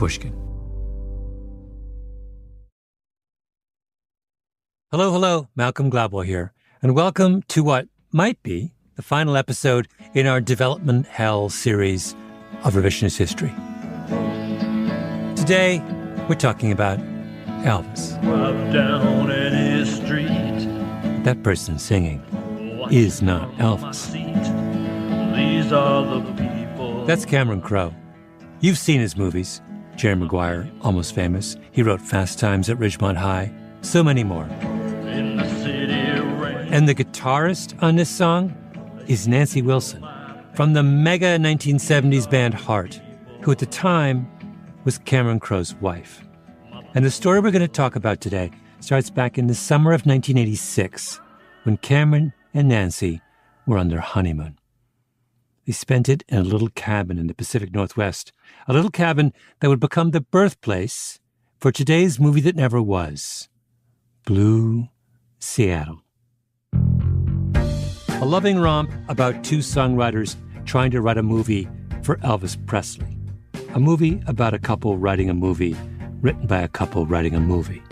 Pushkin. Hello, Malcolm Gladwell here, and welcome to what might be the final episode in our Development Hell series of Revisionist History. Today, we're talking about Elvis. Down any street. That person singing is not Elvis. These are the people. That's Cameron Crowe. You've seen his movies. Jerry Maguire, Almost Famous. He wrote Fast Times at Ridgemont High. So many more. In the city rain. And the guitarist on this song is Nancy Wilson from the mega 1970s band Heart, who at the time was Cameron Crowe's wife. And the story we're going to talk about today starts back in the summer of 1986 when Cameron and Nancy were on their honeymoon. They spent it in a little cabin in the Pacific Northwest, a little cabin that would become the birthplace for today's movie that never was, Blue Seattle. A loving romp about two songwriters trying to write a movie for Elvis Presley. A movie about a couple writing a movie, written by a couple writing a movie.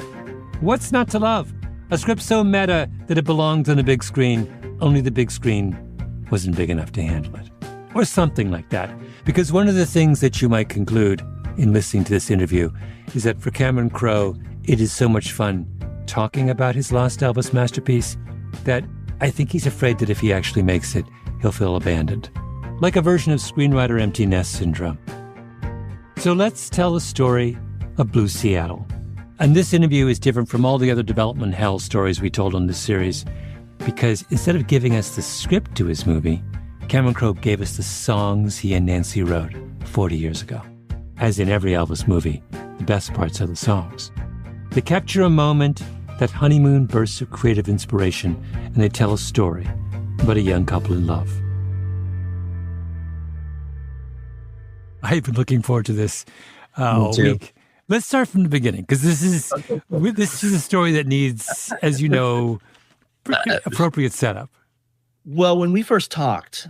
What's not to love? A script so meta that it belonged on the big screen, only the big screen wasn't big enough to handle it. Or something like that. Because one of the things that you might conclude in listening to this interview is that for Cameron Crowe, it is so much fun talking about his lost Elvis masterpiece that I think he's afraid that if he actually makes it, he'll feel abandoned. Like a version of screenwriter empty nest syndrome. So let's tell the story of Blue Seattle. And this interview is different from all the other development hell stories we told on this series, because instead of giving us the script to his movie, Cameron Crowe gave us the songs he and Nancy wrote 40 years ago. As in every Elvis movie, the best parts are the songs. They capture a moment, that honeymoon burst of creative inspiration, and they tell a story about a young couple in love. I've been looking forward to this all week. Let's start from the beginning, because this is a story that needs, as you know, appropriate setup. Well, when we first talked,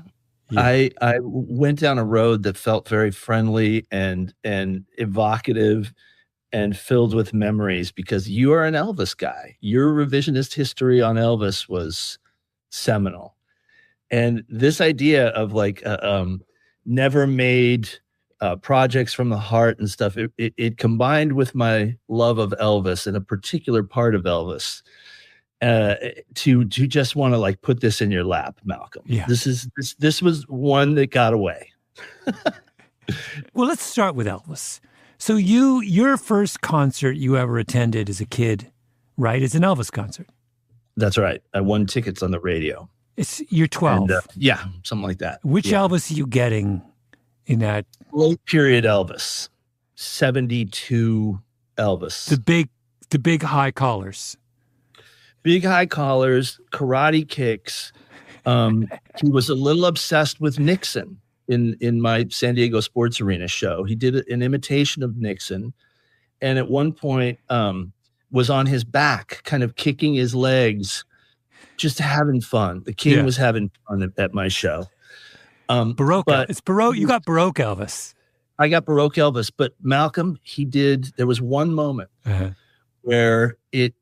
yeah. I went down a road that felt very friendly and evocative and filled with memories, because you are an Elvis guy. Your revisionist history on Elvis was seminal. And this idea of like never made projects from the heart and stuff, it combined with my love of Elvis and a particular part of Elvis to just want to like put this in your lap, Malcolm. Yeah. This was one that got away. Well, let's start with Elvis. So your first concert you ever attended as a kid, right, is an Elvis concert. That's right. I won tickets on the radio. You're 12. And, yeah, something like that. Which Elvis are you getting in that? Late period Elvis. 72 Elvis. The big high collars. Big high collars, karate kicks. He was a little obsessed with Nixon in my San Diego Sports Arena show. He did an imitation of Nixon, and at one point was on his back, kind of kicking his legs, just having fun. The king was having fun at my show. Baroque. It's Baroque. You got Baroque Elvis. I got Baroque Elvis, but Malcolm, there was one moment where it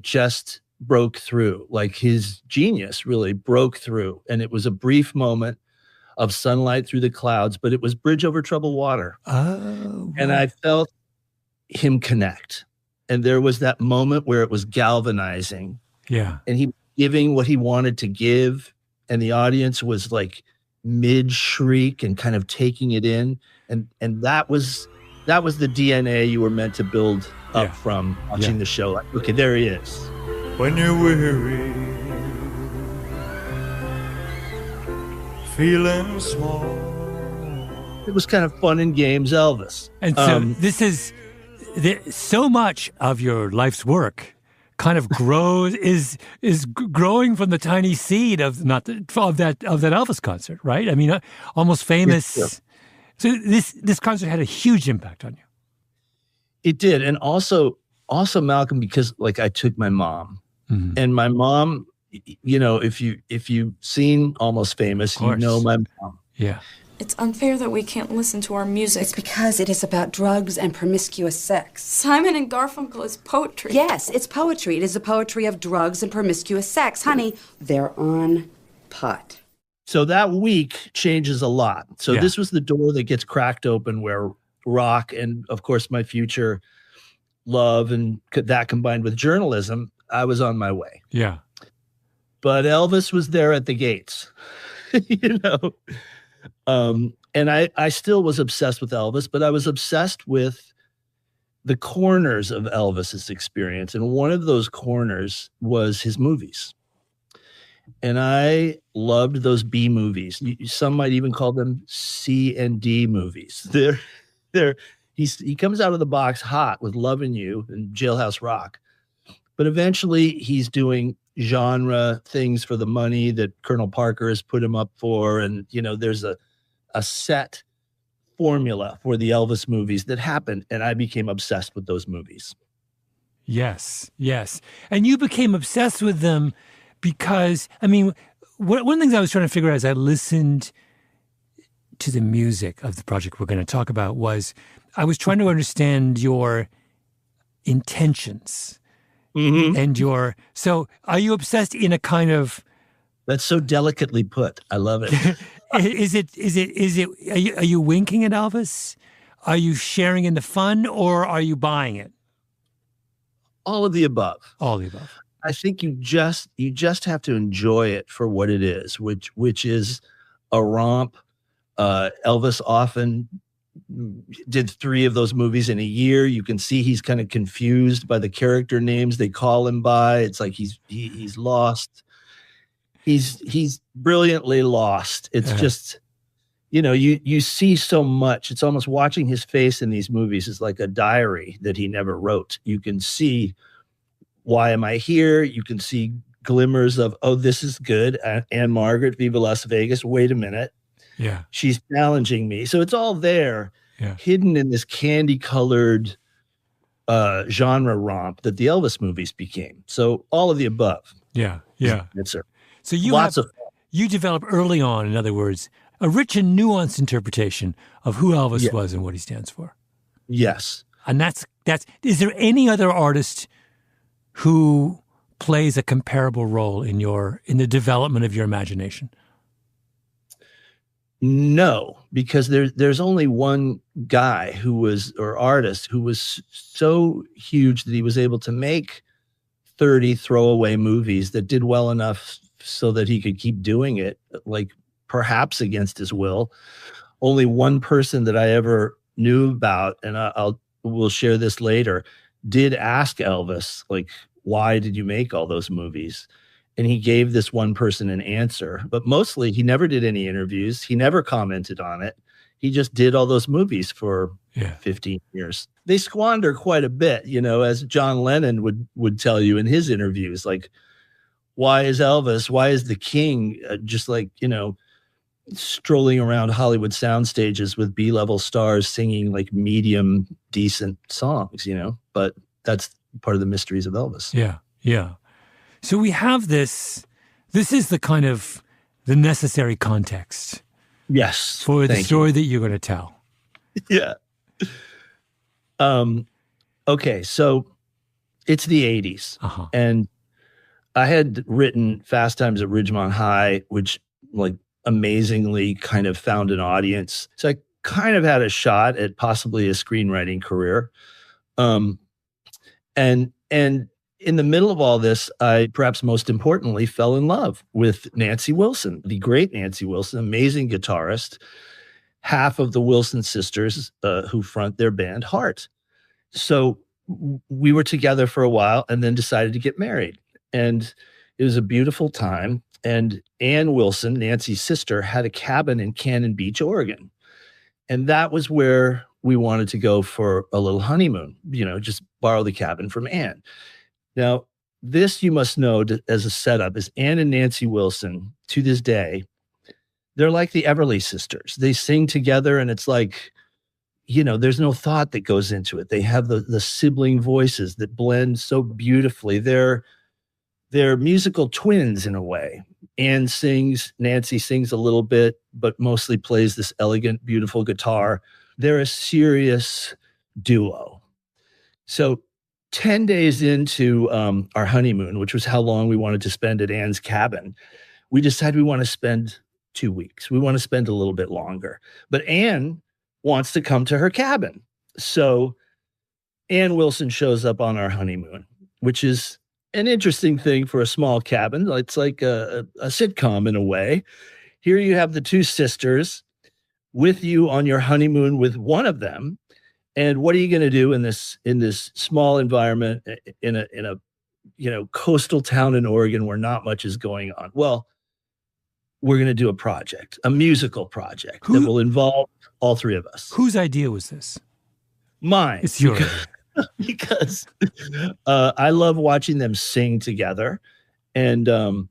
just broke through, like his genius really broke through. And it was a brief moment of sunlight through the clouds, but it was Bridge Over Troubled Water. Oh. And I felt him connect. And there was that moment where it was galvanizing. Yeah. And he was giving what he wanted to give. And the audience was like mid-shriek and kind of taking it in. And that was the DNA you were meant to build up from watching the show. Like, okay, there he is. When you're weary, feeling small. It was kind of fun and games Elvis. And so this is so much of your life's work kind of grows is growing from the tiny seed of that Elvis concert, right? I mean, Almost Famous. Yeah. So this concert had a huge impact on you. It did, and also Malcolm, because like I took my mom, and my mom, you know, if you've seen Almost Famous, you know my mom. Yeah. It's unfair that we can't listen to our music. It's because it is about drugs and promiscuous sex. Simon and Garfunkel is poetry. Yes, it's poetry. It is the poetry of drugs and promiscuous sex. Honey, they're on pot. So that week changes a lot. So this was the door that gets cracked open where rock and, of course, my future love and that combined with journalism, I was on my way. Yeah. But Elvis was there at the gates, and I still was obsessed with Elvis, but I was obsessed with the corners of Elvis's experience. And one of those corners was his movies. And I loved those B movies. Some might even call them C and D movies. He comes out of the box hot with Lovin' You and Jailhouse Rock. But eventually he's doing genre things for the money that Colonel Parker has put him up for. And, there's a set formula for the Elvis movies that happened. And I became obsessed with those movies. Yes, yes. And you became obsessed with them because, one of the things I was trying to figure out as I listened to the music of the project we're going to talk about was I was trying to understand your intentions. Mm-hmm. And so are you obsessed in a kind of... That's so delicately put. I love it. Are you winking at Elvis? Are you sharing in the fun or are you buying it? All of the above. All of the above. I think you just have to enjoy it for what it is, which is a romp. Elvis often did 3 of those movies in a year. You can see he's kind of confused by the character names they call him by. It's like he's lost. He's brilliantly lost. It's just, you see so much. It's almost watching his face in these movies is like a diary that he never wrote. You can see, why am I here? You can see glimmers of, oh, this is good. Anne Margaret, Viva Las Vegas. Wait a minute. Yeah. She's challenging me. So it's all there, hidden in this candy-colored genre romp that the Elvis movies became. So all of the above. Yeah, yeah. So you develop early on, in other words, a rich and nuanced interpretation of who Elvis was and what he stands for. Yes. And that's is there any other artist who plays a comparable role in the development of your imagination? No, because there's only one guy artist who was so huge that he was able to make 30 throwaway movies that did well enough so that he could keep doing it, like perhaps against his will. Only one person that I ever knew about, and we'll share this later, did ask Elvis, like, why did you make all those movies? And he gave this one person an answer, but mostly he never did any interviews. He never commented on it. He just did all those movies for 15 years. They squander quite a bit, as John Lennon would tell you in his interviews, like, why is the king just like, strolling around Hollywood sound stages with B-level stars singing like medium decent songs, but that's part of the mysteries of Elvis. Yeah. Yeah. So we have this is the kind of the necessary context. Yes. For the story that you're going to tell. Yeah. Okay. So it's the 80s. Uh-huh. And I had written Fast Times at Ridgemont High, which like amazingly kind of found an audience. So I kind of had a shot at possibly a screenwriting career. And in the middle of all this, I perhaps most importantly fell in love with Nancy Wilson, the great Nancy Wilson, amazing guitarist, half of the Wilson sisters who front their band Heart. So we were together for a while and then decided to get married. And it was a beautiful time. And Ann Wilson, Nancy's sister, had a cabin in Cannon Beach, Oregon. And that was where we wanted to go for a little honeymoon, just borrow the cabin from Ann. Now, this you must know as a setup is Ann and Nancy Wilson, to this day, they're like the Everly Sisters. They sing together and it's like, there's no thought that goes into it. They have the sibling voices that blend so beautifully. They're musical twins in a way. Anne sings, Nancy sings a little bit, but mostly plays this elegant, beautiful guitar. They're a serious duo. So 10 days into our honeymoon, which was how long we wanted to spend at Anne's cabin, we decided we want to spend 2 weeks. We want to spend a little bit longer. But Anne wants to come to her cabin. So Ann Wilson shows up on our honeymoon, which is an interesting thing for a small cabin. It's like a sitcom in a way. Here you have the two sisters with you on your honeymoon with one of them. And what are you going to do in this small environment in a coastal town in Oregon where not much is going on? Well, we're going to do a musical project that will involve all three of us. Whose idea was this? Mine. It's yours. Because I love watching them sing together. And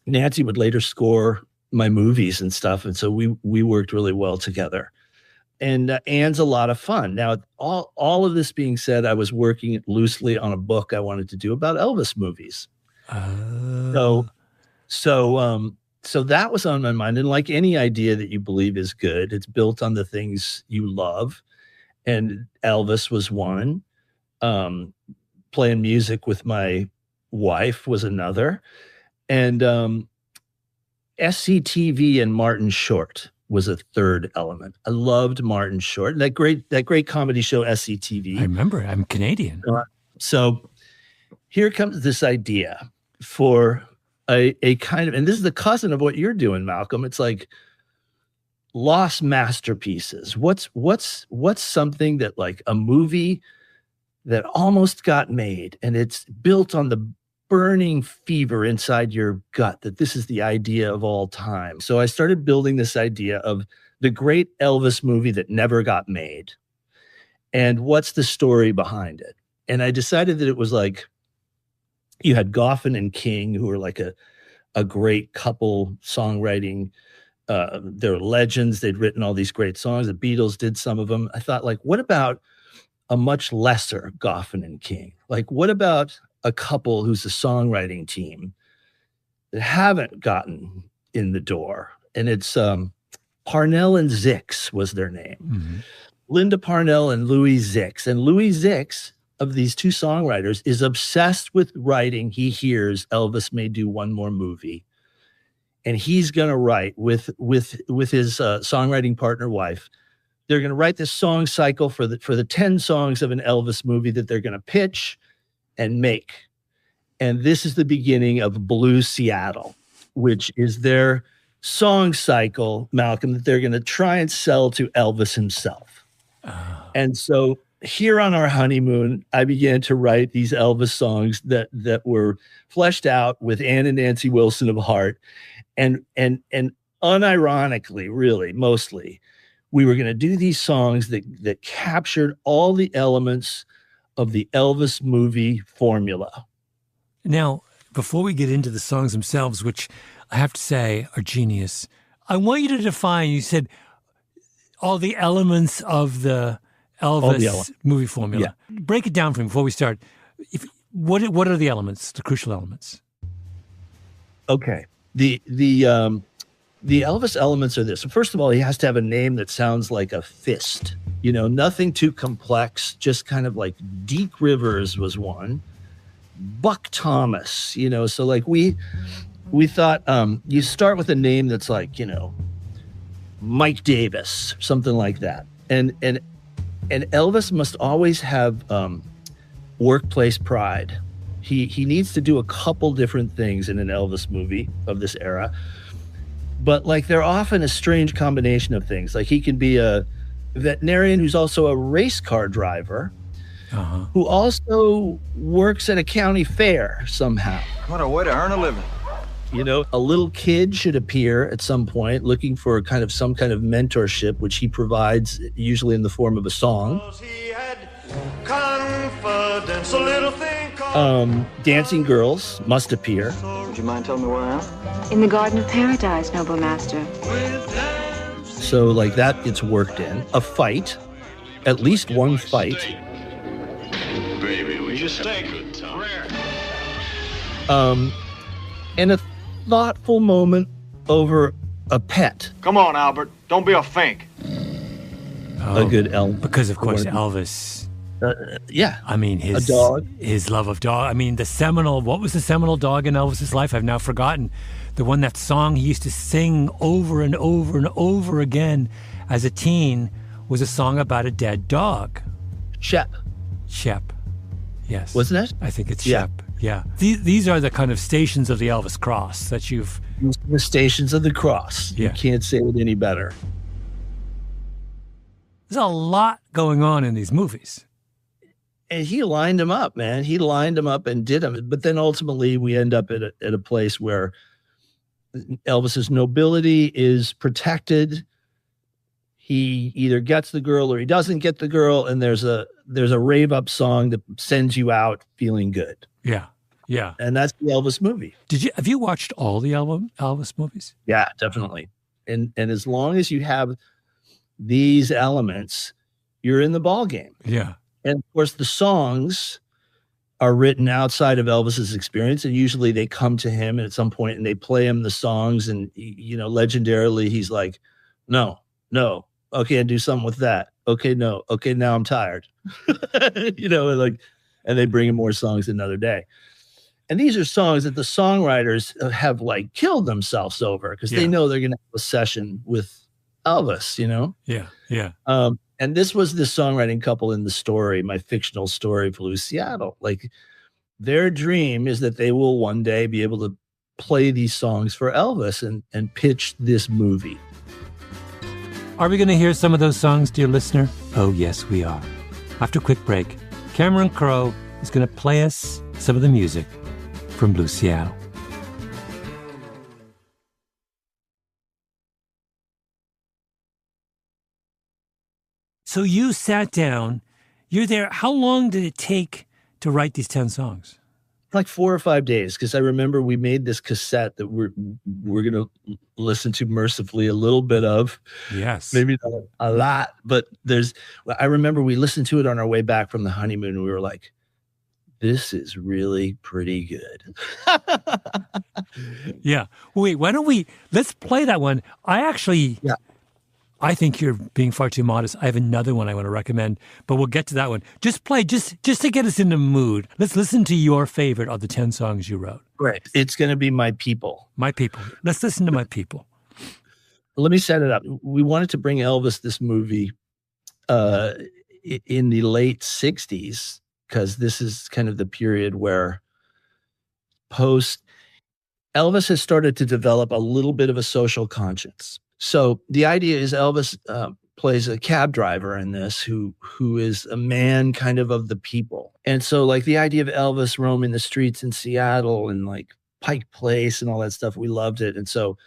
Nancy would later score my movies and stuff. And so we worked really well together. And Anne's a lot of fun. Now, all of this being said, I was working loosely on a book I wanted to do about Elvis movies. So that was on my mind. And like any idea that you believe is good, it's built on the things you love. And Elvis was one. Playing music with my wife was another. And SCTV and Martin Short was a third element. I loved Martin Short. That great comedy show, SCTV. I remember. I'm Canadian. So here comes this idea for a kind of, and this is the cousin of what you're doing, Malcolm. It's like lost masterpieces. What's something that like a movie that almost got made and it's built on the burning fever inside your gut that this is the idea of all time. So I started building this idea of the great Elvis movie that never got made. And what's the story behind it? And I decided that it was like, you had Goffin and King, who were like a great couple songwriting. They're legends. They'd written all these great songs. The Beatles did some of them. I thought, like, what about a much lesser Goffin and King? Like, what about a couple who's a songwriting team that haven't gotten in the door? And it's Parnell and Zix was their name. Mm-hmm. Linda Parnell and Louis Zix. And Louis Zix, of these two songwriters, is obsessed with writing. He hears Elvis may do one more movie. And he's going to write with his songwriting partner wife. They're going to write this song cycle for the 10 songs of an Elvis movie that they're going to pitch and make. And this is the beginning of Blue Seattle, which is their song cycle, Malcolm, that they're going to try and sell to Elvis himself. And so here on our honeymoon, I began to write these Elvis songs that were fleshed out with Ann and Nancy Wilson of heart. And unironically, really, mostly, we were going to do these songs that captured all the elements of the Elvis movie formula. Now, before we get into the songs themselves, which I have to say are genius, I want you to define, you said, all the elements of the Elvis movie formula. Yeah. Break it down for me before we start. What are the elements, the crucial elements? Okay. The Elvis elements are this. So first of all, he has to have a name that sounds like a fist. You know, nothing too complex, just kind of like Deke Rivers was one. Buck Thomas, you know, so like we thought you start with a name that's like, you know, Mike Davis, something like that. And Elvis must always have workplace pride. He needs to do a couple different things in an Elvis movie of this era. But like they're often a strange combination of things. Like he can be a veterinarian who's also a race car driver, who also works at a county fair somehow. What a way to earn a living. You know, a little kid should appear at some point looking for some kind of mentorship, which he provides usually in the form of a song. He had confidence, a little thing called Dancing girls must appear. Would you mind telling me where I am? In the Garden of Paradise, noble master. So like that gets worked in. A fight, at least one fight. Baby, we just stay good time. And a thoughtful moment over a pet. Come on, Albert. Don't be a fink. A good Elvis. Because, of course, Elvis. Yeah. I mean, a dog. His love of dog. I mean, what was the seminal dog in Elvis's life? I've now forgotten. The one, that song he used to sing over and over and over again as a teen was a song about a dead dog. Shep. Yes. Wasn't it? I think it's Shep. Yeah. These are the kind of stations of the Elvis cross that you've... The stations of the cross. Yeah. You can't say it any better. There's a lot going on in these movies. And he lined them up, man. He lined them up and did them. But then ultimately we end up at a place where Elvis's nobility is protected. He either gets the girl or he doesn't get the girl. And there's a rave up song that sends you out feeling good. Yeah. Yeah. And that's the Elvis movie. Have you watched all the Elvis movies? Yeah, definitely. And as long as you have these elements, you're in the ball game. Yeah. And of course, the songs are written outside of Elvis's experience, and usually they come to him at some point and they play him the songs. And legendarily, he's like, "No, okay, do something with that. Okay, no, okay, now I'm tired." And they bring him more songs another day. And these are songs that the songwriters have like killed themselves over because they know they're going to have a session with Elvis. Yeah, yeah. And this was the songwriting couple in the story, my fictional story, Blue Seattle. Like, their dream is that they will one day be able to play these songs for Elvis and pitch this movie. Are we going to hear some of those songs, dear listener? Oh, yes, we are. After a quick break, Cameron Crowe is going to play us some of the music from Blue Seattle. So you sat down, you're there. How long did it take to write these 10 songs? Like 4 or 5 days, because I remember we made this cassette that we're going to listen to mercifully a little bit of. Yes. Maybe not a lot, but I remember we listened to it on our way back from the honeymoon, and we were like, this is really pretty good. Yeah. Wait, let's play that one. I think you're being far too modest. I have another one I want to recommend, but we'll get to that one. Just play, just to get us in the mood. Let's listen to your favorite of the 10 songs you wrote. Great. It's going to be My People. My People. Let's listen to My People. Let me set it up. We wanted to bring Elvis this movie in the late 60s, because this is kind of the period where Elvis has started to develop a little bit of a social conscience. So the idea is Elvis plays a cab driver in this who is a man kind of the people. And so like the idea of Elvis roaming the streets in Seattle and like Pike Place and all that stuff, we loved it. And so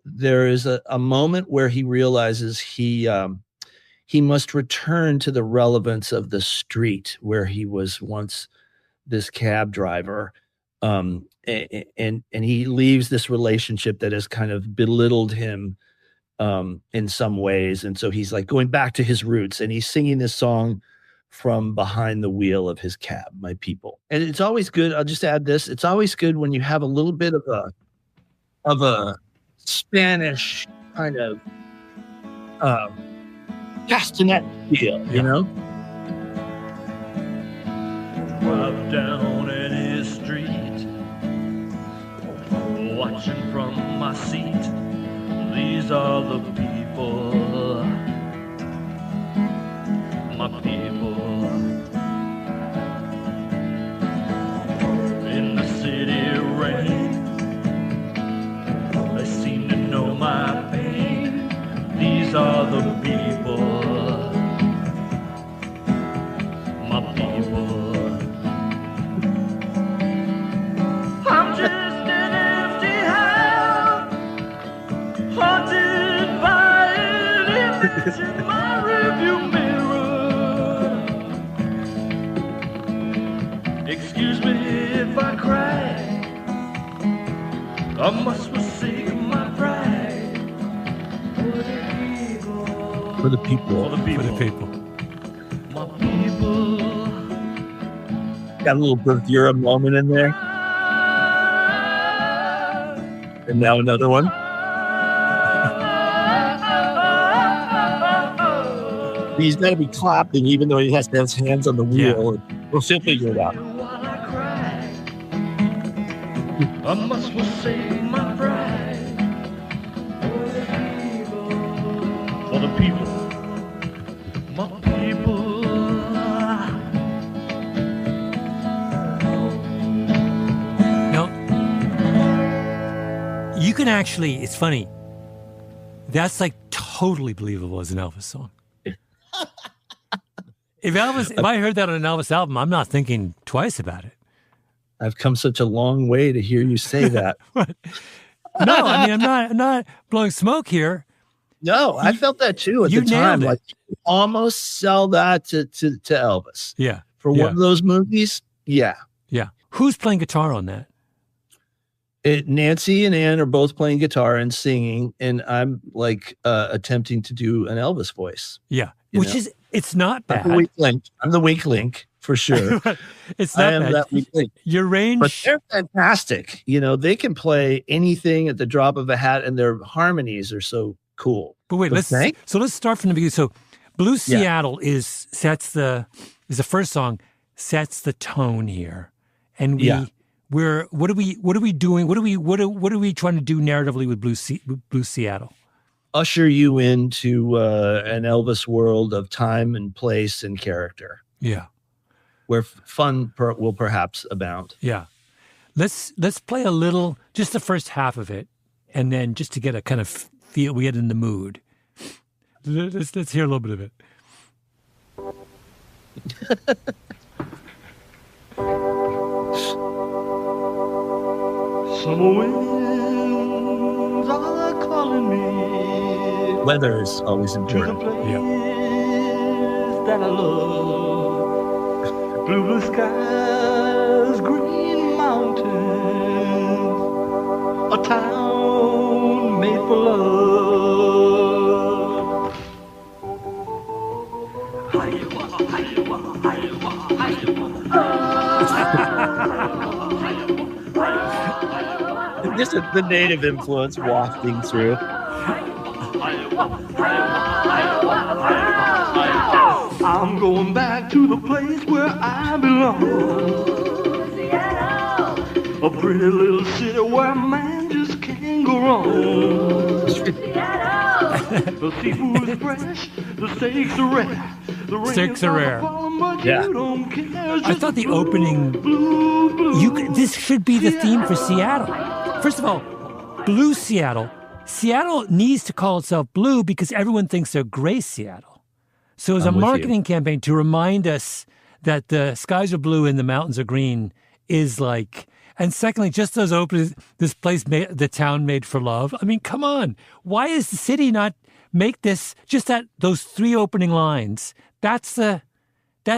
there is a moment where he realizes he must return to the relevance of the street where he was once this cab driver. And he leaves this relationship that has kind of belittled him in some ways. And so he's like going back to his roots, and he's singing this song from behind the wheel of his cab, My People. And it's always good. I'll just add this. It's always good when you have a little bit of a Spanish kind of castanet feel, you know? Drive down any street, watching from my seat. These are the people, my people. In the city rain, they seem to know my pain. These are the people, my people. I'm just an empty house, haunted by an image in my rearview mirror. Excuse me if I cry, I must forsake my pride. For the people. For the people. For the people. My people. Got a little Berthiera moment in there. And now another one. He's got to be clapping even though he has to have his hands on the wheel. Yeah. We'll still figure it out. I must forsake my pride for the people, my people. Now, you can actually, it's funny, that's like totally believable as an Elvis song. If I heard that on an Elvis album, I'm not thinking twice about it. I've come such a long way to hear you say that. No, I mean, I'm not blowing smoke here. No, I felt that too at the time. Like, you almost sell that to Elvis. Yeah. For one of those movies. Yeah. Yeah. Who's playing guitar on that? Nancy and Ann are both playing guitar and singing, and I'm like attempting to do an Elvis voice. Yeah. It's not bad. I'm the weak link for sure. It's not bad. That weak link. Your range. But they're fantastic. They can play anything at the drop of a hat, and their harmonies are so cool. But wait, let's start from the beginning. So Blue Seattle is the first song, sets the tone here. And what are we doing? What are we trying to do narratively with Blue Seattle? Usher you into an Elvis world of time and place and character. Yeah. Where fun will perhaps abound. Yeah. Let's play a little, just the first half of it, and then just to get a kind of feel, we get in the mood. Let's hear a little bit of it. Summer winds are calling me. Weather is always important. To the place that I love. Blue skies, green mountains, a town made for love. Just the native influence wafting through. I'm going back to the place where I belong. A pretty little city where man just can't go wrong. The seafood is fresh, the steaks are rare. Steaks are rare. Yeah. I thought the opening, this should be the theme for Seattle. First of all, Blue Seattle. Seattle needs to call itself blue because everyone thinks they're gray Seattle. So as a marketing campaign to remind us that the skies are blue and the mountains are green is like, and secondly, just those openings, this place, the town made for love. I mean, come on. Why is the city not make this, just those three opening lines? That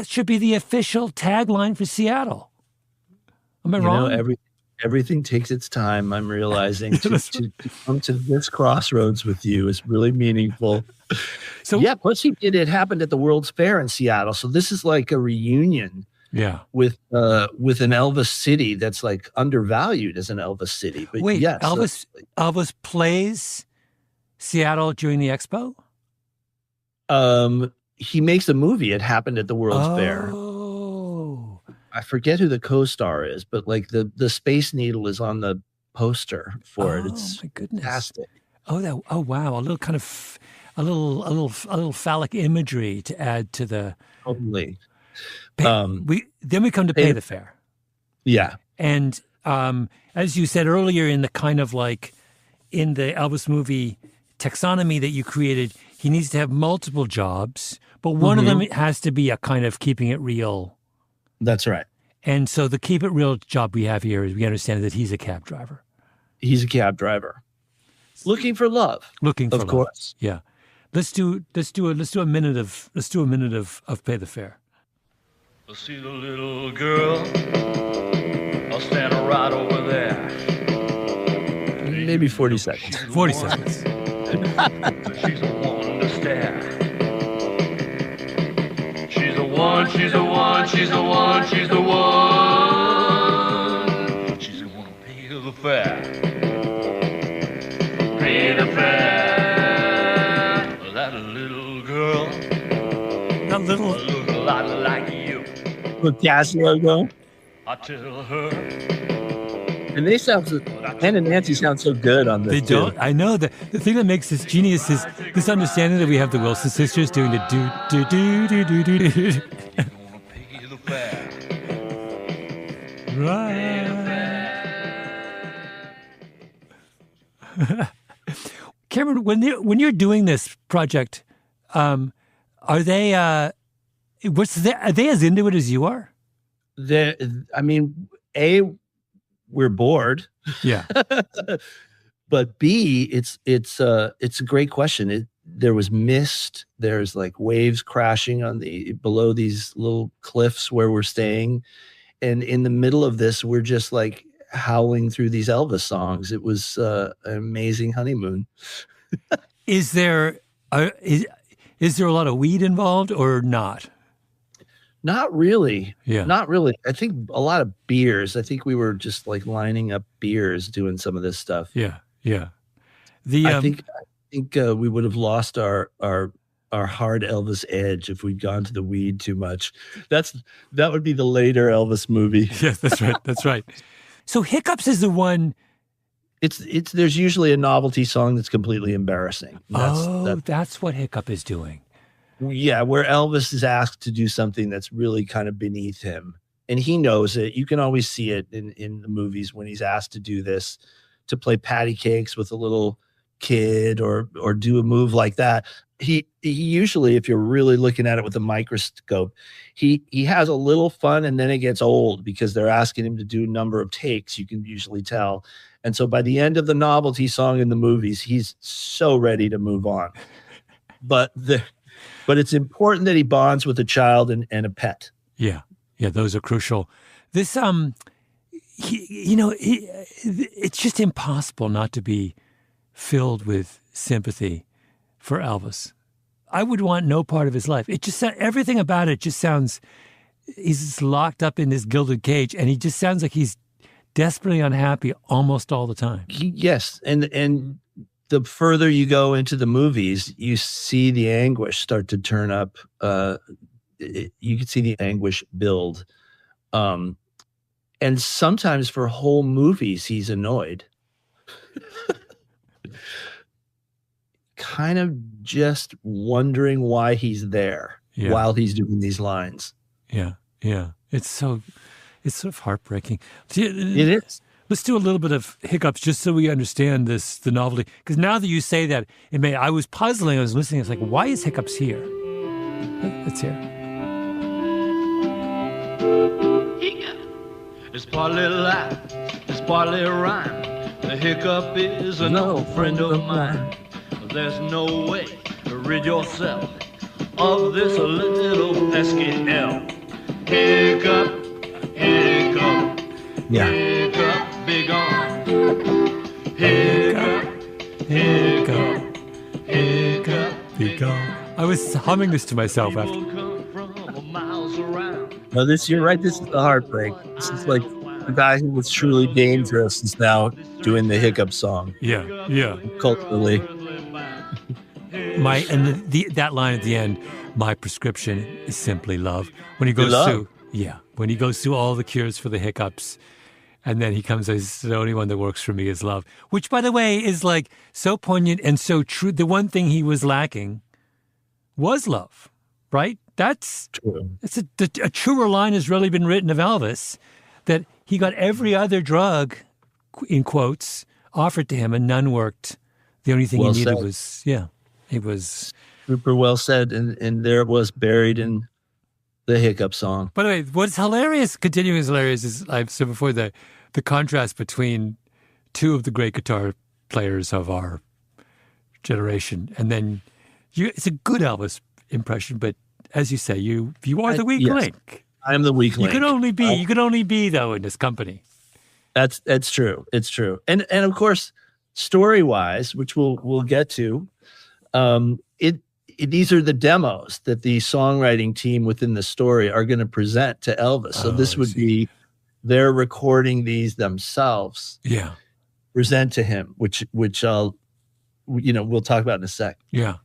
should be the official tagline for Seattle. Am I wrong? Everything takes its time. I'm realizing to come to this crossroads with you is really meaningful. So plus it happened at the World's Fair in Seattle. So this is like a reunion. Yeah. With an Elvis city that's like undervalued as an Elvis city. But wait, yes, Elvis plays Seattle during the expo? He makes a movie. It happened at the World's Fair. I forget who the co-star is, but like the Space Needle is on the poster for it. It's my goodness. Fantastic. Oh wow, a little kind of a little phallic imagery to add to the totally. Then we come to Pay the Fare. Yeah. And as you said earlier, in the kind of like in the Elvis movie taxonomy that you created, he needs to have multiple jobs, but one of them has to be a kind of keeping it real. That's right. And so the keep it real job we have here is we understand that he's a cab driver. He's a cab driver. Looking for love. Of course. Yeah. Let's do a minute of Pay the Fare. I'll see the little girl. I'll stand right over there. Maybe 40 seconds. 40 seconds. She's a one to stare. She's a one, she's a one, she's a one, she's a one. She's gonna pay the fare. With Casio go. I tell her. And they sound so, Ken and Nancy sound so good on this. They don't. I know the thing that makes this genius is this understanding that we have the Wilson sisters doing the do do do do do do do. Right. Cameron, when you're doing this project, are they are they as into it as you are? I mean, we're bored. Yeah. But B, it's a great question. There was mist. There's like waves crashing below these little cliffs where we're staying. And in the middle of this, we're just like howling through these Elvis songs. It was an amazing honeymoon. Is there a lot of weed involved or not? Not really. Yeah. Not really. I think a lot of beers. I think we were just like lining up beers doing some of this stuff. Yeah. Yeah. I think we would have lost our hard Elvis edge if we'd gone to the weed too much. That would be the later Elvis movie. Yes, that's right. That's right. So Hiccups is the one. There's usually a novelty song that's completely embarrassing. That's what Hiccup is doing. Yeah, where Elvis is asked to do something that's really kind of beneath him. And he knows it. You can always see it in the movies when he's asked to do this, to play patty cakes with a little kid or do a move like that. He usually, if you're really looking at it with a microscope, he has a little fun, and then it gets old because they're asking him to do a number of takes, you can usually tell. And so by the end of the novelty song in the movies, he's so ready to move on. But it's important that he bonds with a child and a pet. Yeah. Yeah, those are crucial. This, it's just impossible not to be filled with sympathy for Elvis. I would want no part of his life. It just everything about it just sounds, he's just locked up in this gilded cage, and he just sounds like he's desperately unhappy almost all the time. Yes, and the further you go into the movies, you see the anguish start to turn up. You can see the anguish build. And sometimes for whole movies, he's annoyed. Kind of just wondering why he's there while he's doing these lines. Yeah, yeah. It's sort of heartbreaking. It is. Let's do a little bit of Hiccups just so we understand the novelty. Because now that you say that, I was puzzling, I was listening, it's like, why is Hiccups here? Let's hear. It's partly lie, it's partly rhyme. The hiccup is an old friend of mine. There's no way to rid yourself of this little pesky elf. Hiccup, hiccup, hiccup, be gone. Hiccup, hiccup, hiccup, be gone. I was humming this to myself after. No, you're right. This is the heartbreak. This is like the guy who was truly dangerous is now doing the Hiccup song. Yeah, yeah. Culturally. That line at the end, my prescription is simply love. When he goes through all the cures for the hiccups, and then he comes as the only one that works for me is love, which, by the way, is like so poignant and so true. The one thing he was lacking was love, right? That's true. It's a truer line has really been written of Elvis, that he got every other drug, in quotes, offered to him, and none worked. The only thing he needed was, it was super well said, and there it was buried in the Hiccup song. By the way, what's hilarious, continuing is hilarious, is I've said before the contrast between two of the great guitar players of our generation, and then it's a good Elvis impression, but as you say, you are the weak link. I am the weak link. You could only be though in this company. That's true. It's true. And of course, story-wise, which we'll get to, these are the demos that the songwriting team within the story are going to present to Elvis. So this would be they're recording these themselves. Yeah. Present to him, which I'll we'll talk about in a sec. Yeah.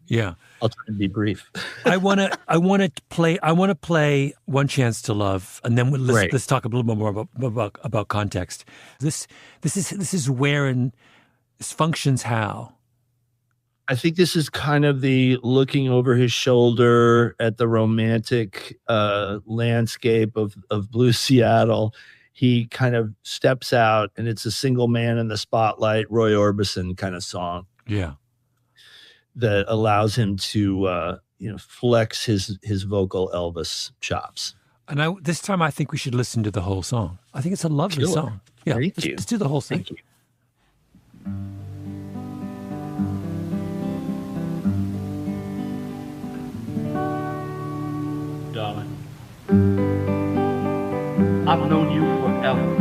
I'll try and be brief. I want to play One Chance to Love, and then let's talk a little bit more about context. This is where and this functions how. I think this is kind of the looking over his shoulder at the romantic landscape of Blue Seattle. He kind of steps out, and it's a single man in the spotlight, Roy Orbison kind of song. Yeah. That allows him to flex his vocal Elvis chops. And this time I think we should listen to the whole song. I think it's a lovely song. Yeah, let's do the whole thing. Thank you. Darling, I've known you forever,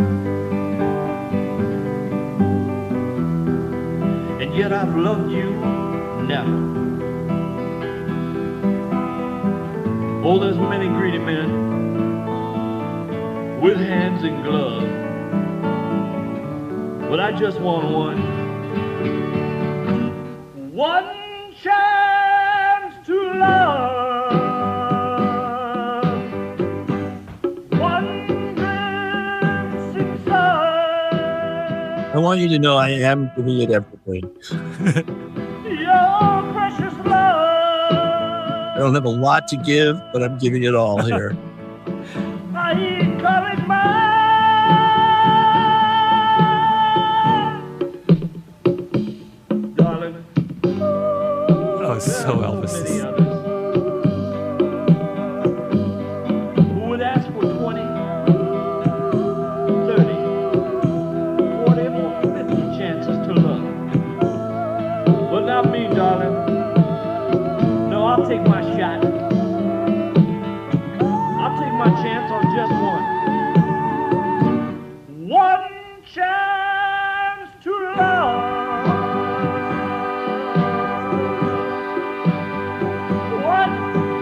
and yet I've loved you never. Oh, there's many greedy men with hands in gloves, but I just want one chance to love, one glimpsing sun. I want you to know I am giving it everything. Your precious love. I don't have a lot to give, but I'm giving it all here. I call it mine. Darling. Oh, so Elvis. Many others who would ask for 20, 30, 40, or 50 chances to love. But not me, darling. No, I'll take my shot. I'll take my chance on just one. One chance to love. One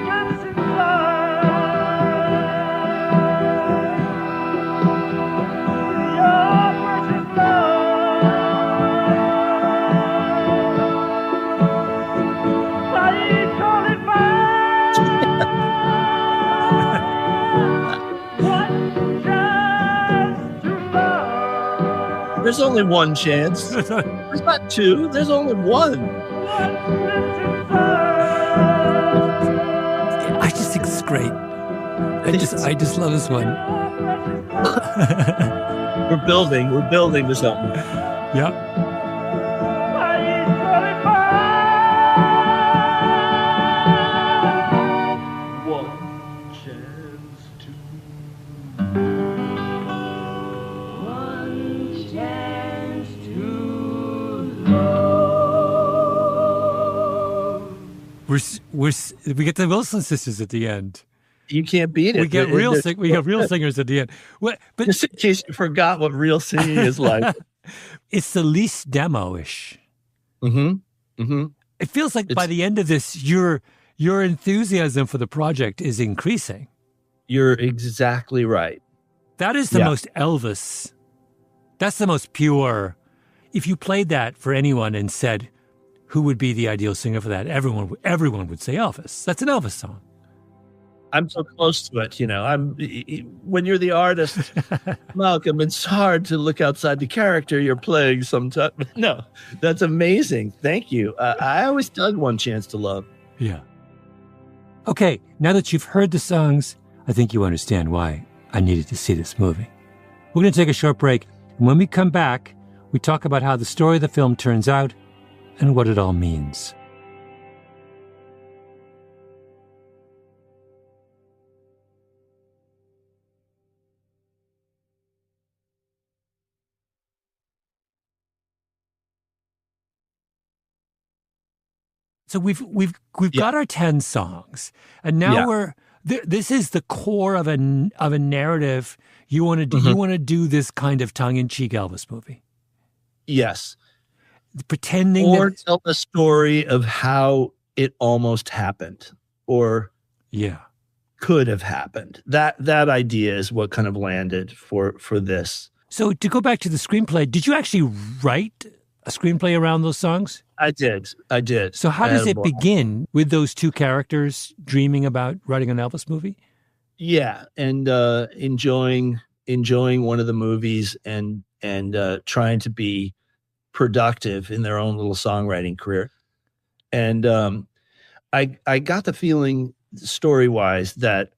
glimpse in love. Your precious love. I call it mine. One chance to love. There's only one chance. There's not two. There's only one. One glimpse in love. I just think it's great. I just love this one. We're building this album. Yeah. I call it mine. One chance to. One chance to love. We get the Wilson sisters at the end. You can't beat it. We get real singers at the end. But Just in case you forgot what real singing is like. it's the least demo-ish. Mm-hmm. Mm-hmm. It feels like by the end of this, your enthusiasm for the project is increasing. You're exactly right. That is the most Elvis. That's the most pure. If you played that for anyone and said, who would be the ideal singer for that? Everyone would say Elvis. That's an Elvis song. I'm so close to it, when you're the artist, Malcolm, it's hard to look outside the character you're playing sometimes. No, that's amazing. Thank you. I always dug One Chance to Love. Yeah. Okay, now that you've heard the songs, I think you understand why I needed to see this movie. We're going to take a short break, and when we come back, we talk about how the story of the film turns out and what it all means. So we've got our 10 songs, and now this is the core of a narrative. You want to do you want to do this kind of tongue-in-cheek Elvis movie? Yes, pretending or tell the story of how it almost happened, or could have happened. That idea is what kind of landed for this. So to go back to the screenplay, did you actually write a screenplay around those songs? I did. So how does it begin with those two characters dreaming about writing an Elvis movie? Yeah, and enjoying one of the movies and trying to be productive in their own little songwriting career. And I got the feeling, story-wise, that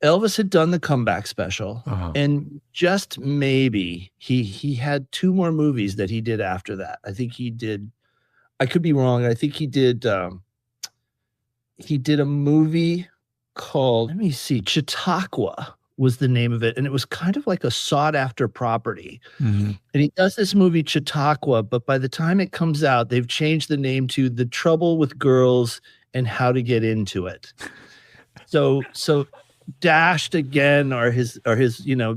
Elvis had done the comeback special, and just maybe he had two more movies that he did after that. I think he did. I could be wrong. I think he did. He did a movie called, let me see, Chautauqua was the name of it, and it was kind of like a sought-after property. Mm-hmm. And he does this movie Chautauqua, but by the time it comes out, they've changed the name to The Trouble with Girls and How to Get Into It. So dashed again are his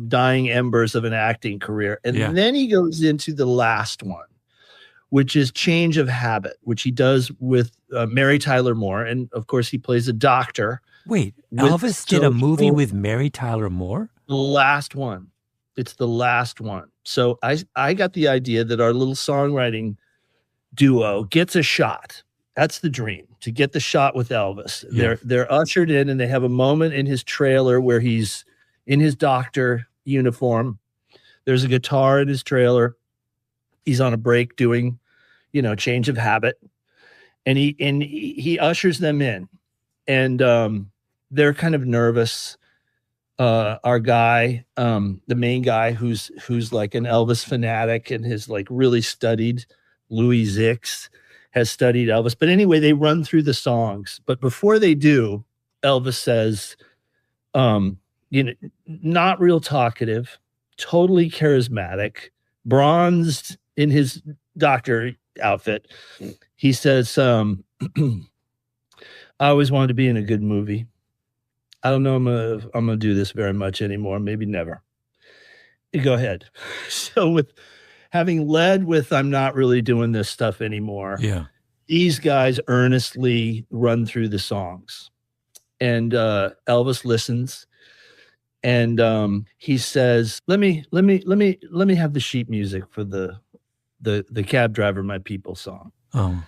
dying embers of an acting career. And then he goes into the last one, which is Change of Habit, which he does with Mary Tyler Moore. And of course, he plays a doctor. Wait, Elvis did a movie with Mary Tyler Moore? The last one. It's the last one. So I got the idea that our little songwriting duo gets a shot. That's the dream, to get the shot with Elvis. Yeah. They're ushered in, and they have a moment in his trailer where he's in his doctor uniform. There's a guitar in his trailer. He's on a break doing, Change of Habit. And he ushers them in. And they're kind of nervous. Our guy, the main guy who's like an Elvis fanatic and has like really studied Louis Zix, has studied Elvis. But anyway, they run through the songs. But before they do, Elvis says, not real talkative, totally charismatic, bronzed in his doctor outfit. He says, I always wanted to be in a good movie. I don't know I'm gonna do this very much anymore. Maybe never. Go ahead. So with having led with I'm not really doing this stuff anymore. Yeah. These guys earnestly run through the songs. And Elvis listens. And he says, let me have the sheet music for the cab driver, my people song. Oh.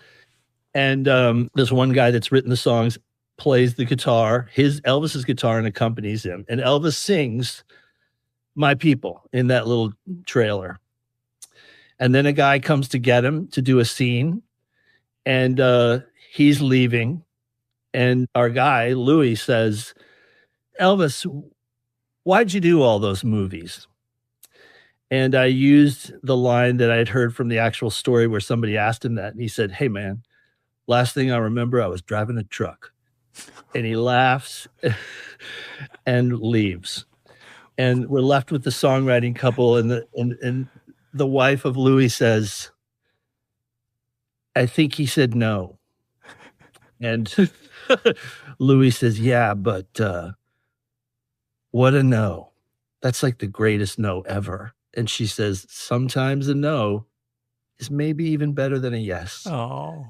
And this one guy that's written the songs plays the guitar, Elvis's guitar, and accompanies him. And Elvis sings My People in that little trailer. And then a guy comes to get him to do a scene, and he's leaving. And our guy, Louis, says, Elvis, why'd you do all those movies? And I used the line that I had heard from the actual story where somebody asked him that. And he said, hey, man, last thing I remember, I was driving a truck. And he laughs and leaves. And we're left with the songwriting couple. And the wife of Louis says, I think he said no. And Louis says, yeah, but what a no. That's like the greatest no ever. And she says, sometimes a no is maybe even better than a yes. Oh.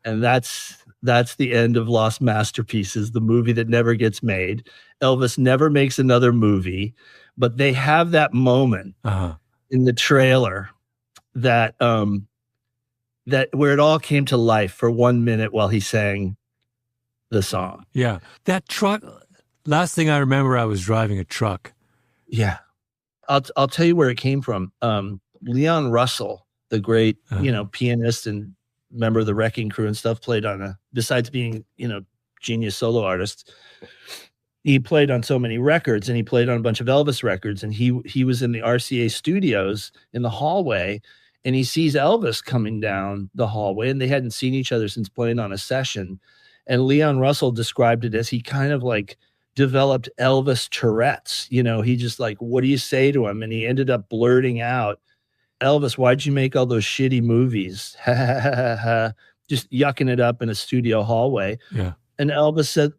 And that's the end of Lost Masterpieces, the movie that never gets made. Elvis never makes another movie, but they have that moment in the trailer that where it all came to life for 1 minute while he sang the song. Yeah. That truck, last thing I remember, I was driving a truck. Yeah. I'll tell you where it came from. Leon Russell, the great, pianist and member of the Wrecking Crew and stuff, played on besides being, genius solo artist, he played on so many records, and he played on a bunch of Elvis records. And he was in the RCA studios in the hallway, and he sees Elvis coming down the hallway, and they hadn't seen each other since playing on a session. And Leon Russell described it as he kind of like developed Elvis Tourette's. He just like, what do you say to him? And he ended up blurting out, Elvis, why'd you make all those shitty movies? Just yucking it up in a studio hallway. Yeah. And Elvis said,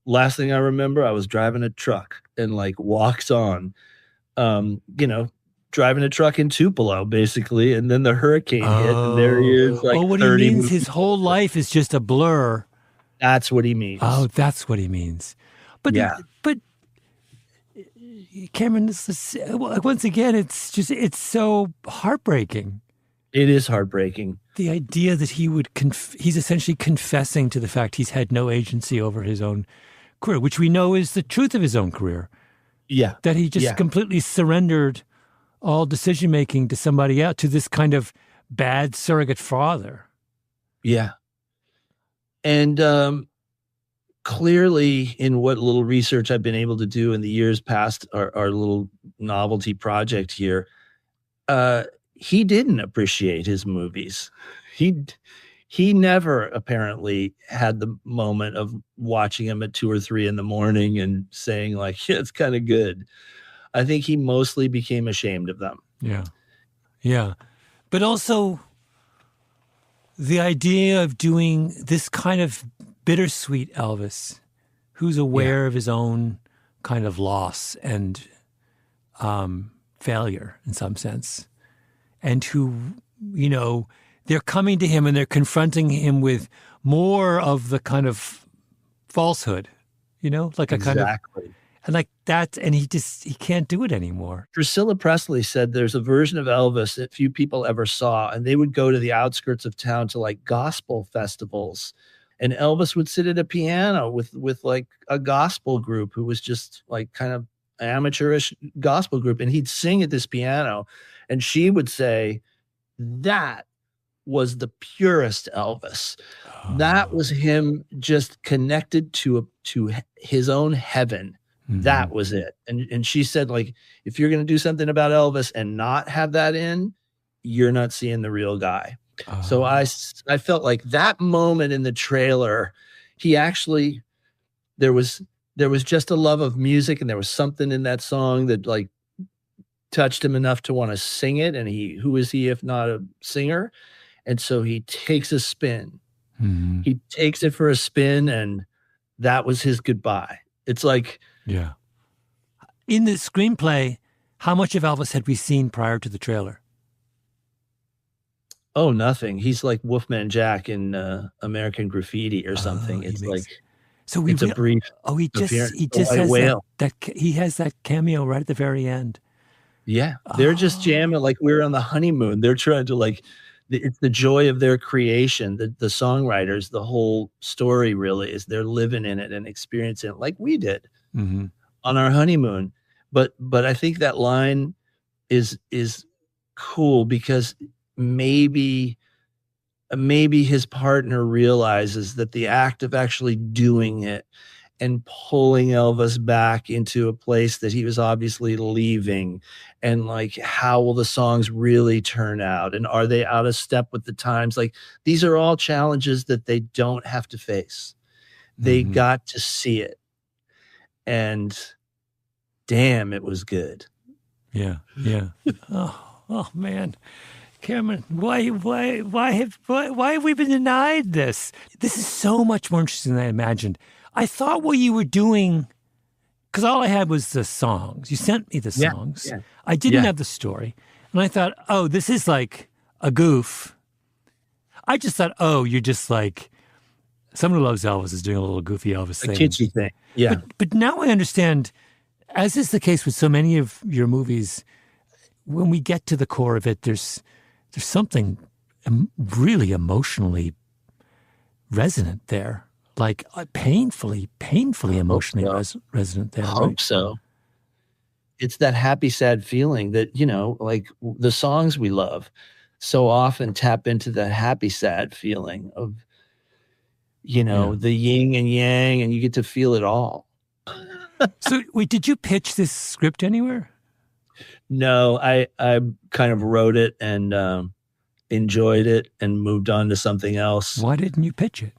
last thing I remember, I was driving a truck, and like walks on, driving a truck in Tupelo, basically. And then the hurricane hit, and there he is. Like, what he means, his whole life is just a blur. That's what he means. Oh, that's what he means. But yeah. But Cameron, once again, it's so heartbreaking. It is heartbreaking. The idea that he would, he's essentially confessing to the fact he's had no agency over his own career, which we know is the truth of his own career. Yeah. That he just completely surrendered all decision-making to somebody else, to this kind of bad surrogate father. Yeah. And clearly, in what little research I've been able to do in the years past our little novelty project here, he didn't appreciate his movies. He never apparently had the moment of watching him at 2 or 3 in the morning and saying like, yeah, it's kind of good. I think he mostly became ashamed of them. Yeah. Yeah. But also the idea of doing this kind of bittersweet Elvis, who's aware of his own kind of loss and failure in some sense, and who, you know, they're coming to him and they're confronting him with more of the kind of falsehood, you know, like a kind of, and like that, and he can't do it anymore. Priscilla Presley said there's a version of Elvis that few people ever saw, and they would go to the outskirts of town to like gospel festivals, and Elvis would sit at a piano with like a gospel group who was just like kind of amateurish gospel group, and he'd sing at this piano, and she would say that was the purest Elvis. That was him just connected to his own heaven. Mm-hmm. That was it. And she said, like, if you're going to do something about Elvis and not have that in, you're not seeing the real guy. So I felt like that moment in the trailer, he actually, there was just a love of music, and there was something in that song that like touched him enough to want to sing it. And who is he if not a singer? And so he takes a spin. Mm-hmm. He takes it for a spin, and that was his goodbye. It's like, yeah. In the screenplay, how much of Elvis had we seen prior to the trailer? Oh, nothing. He's like Wolfman Jack in American Graffiti or something. It's like, so it's a brief. Oh, he just has that he has that cameo right at the very end. Yeah, they're just jamming like we're on the honeymoon. They're trying to like. It's the joy of their creation. The songwriters, the whole story really is they're living in it and experiencing it like we did on our honeymoon. But I think that line is cool because maybe his partner realizes that the act of actually doing it and pulling Elvis back into a place that he was obviously leaving, and like, how will the songs really turn out? And are they out of step with the times? Like, these are all challenges that they don't have to face. They got to see it. And damn, it was good. Yeah. Yeah. Oh man. Cameron, why have we been denied this? This is so much more interesting than I imagined. I thought what you were doing, because all I had was the songs. You sent me the songs. Yeah. I didn't have the story. And I thought, oh, this is like a goof. I just thought, oh, you're just like, someone who loves Elvis is doing a little goofy Elvis thing. A kitschy thing. Yeah. But now I understand, as is the case with so many of your movies, when we get to the core of it, there's something really emotionally resonant there. Like painfully emotionally resonant there. I hope so. It's that happy, sad feeling that, you know, like the songs we love so often tap into that happy, sad feeling of, you know, the yin and yang, and you get to feel it all. So wait, did you pitch this script anywhere? No, I kind of wrote it and enjoyed it and moved on to something else. Why didn't you pitch it?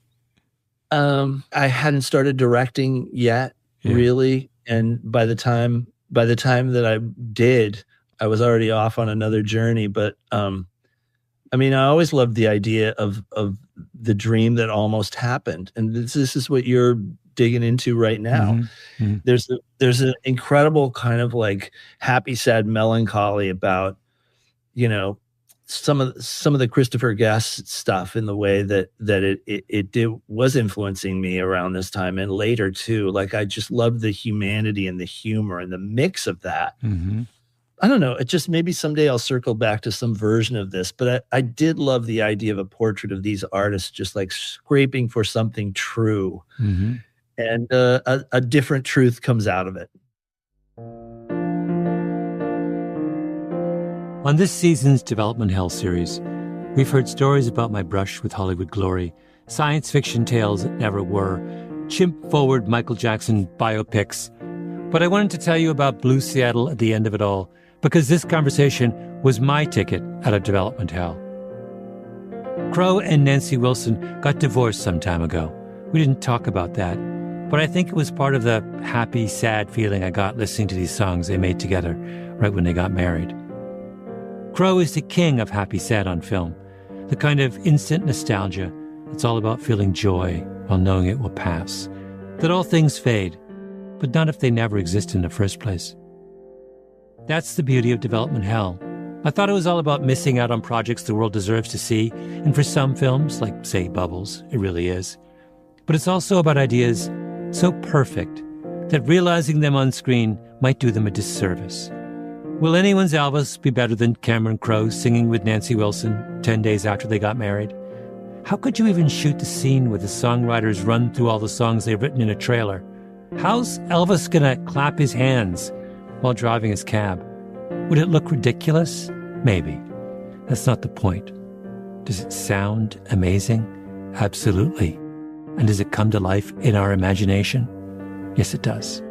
I hadn't started directing yet, really. And by the time that I did, I was already off on another journey. But, I mean, I always loved the idea of the dream that almost happened. And this is what you're digging into right now. Mm-hmm. There's an incredible kind of like happy, sad melancholy about, you know, some of the Christopher Guest stuff in the way that it was influencing me around this time and later too. Like, I just loved the humanity and the humor and the mix of that. Mm-hmm. I don't know. It just maybe someday I'll circle back to some version of this, but I did love the idea of a portrait of these artists just like scraping for something true. Mm-hmm. And a different truth comes out of it. On this season's Development Hell series, we've heard stories about my brush with Hollywood glory, science fiction tales that never were, chimp-forward Michael Jackson biopics. But I wanted to tell you about Blue Seattle at the end of it all, because this conversation was my ticket out of development hell. Crowe and Nancy Wilson got divorced some time ago. We didn't talk about that, but I think it was part of the happy, sad feeling I got listening to these songs they made together right when they got married. Crowe is the king of happy sad on film, the kind of instant nostalgia that's all about feeling joy while knowing it will pass, that all things fade, but not if they never exist in the first place. That's the beauty of development hell. I thought it was all about missing out on projects the world deserves to see, and for some films, like, say, Bubbles, it really is. But it's also about ideas so perfect that realizing them on screen might do them a disservice. Will anyone's Elvis be better than Cameron Crowe singing with Nancy Wilson 10 days after they got married? How could you even shoot the scene where the songwriters run through all the songs they've written in a trailer? How's Elvis gonna clap his hands while driving his cab? Would it look ridiculous? Maybe. That's not the point. Does it sound amazing? Absolutely. And does it come to life in our imagination? Yes, it does.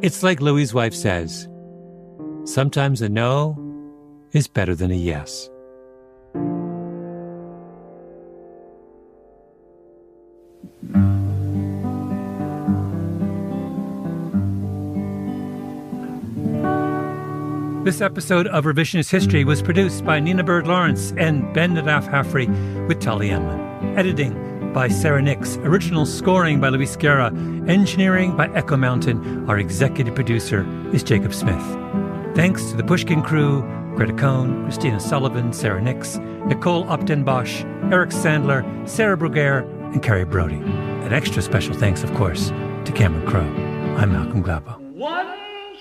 It's like Louis' wife says, sometimes a no is better than a yes. This episode of Revisionist History was produced by Nina Bird-Lawrence and Ben Nadaf Hafri with Tully Emlin. Editing by Sarah Nix. Original scoring by Luis Guerra. Engineering by Echo Mountain. Our executive producer is Jacob Smith. Thanks to the Pushkin crew, Greta Cohn, Christina Sullivan, Sarah Nix, Nicole Upton-Bosch, Eric Sandler, Sarah Bruguiere, and Carrie Brody. An extra special thanks, of course, to Cameron Crowe. I'm Malcolm Gladwell. One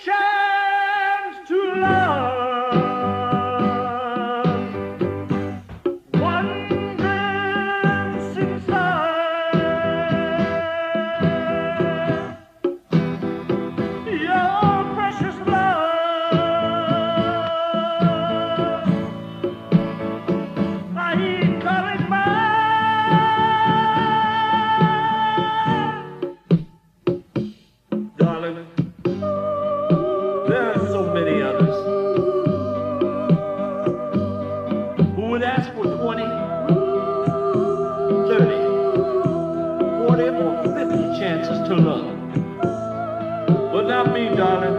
chance to love. One glance inside. Your precious love. I call it mine. Darling. There are so many others who would ask for 20, 30, 40, or 50 chances to love. But not me, darling.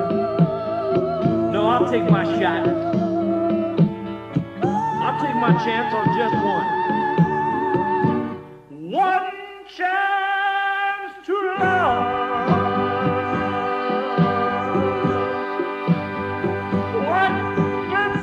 No, I'll take my shot. I'll take my chance on just one. One chance to love. One chance.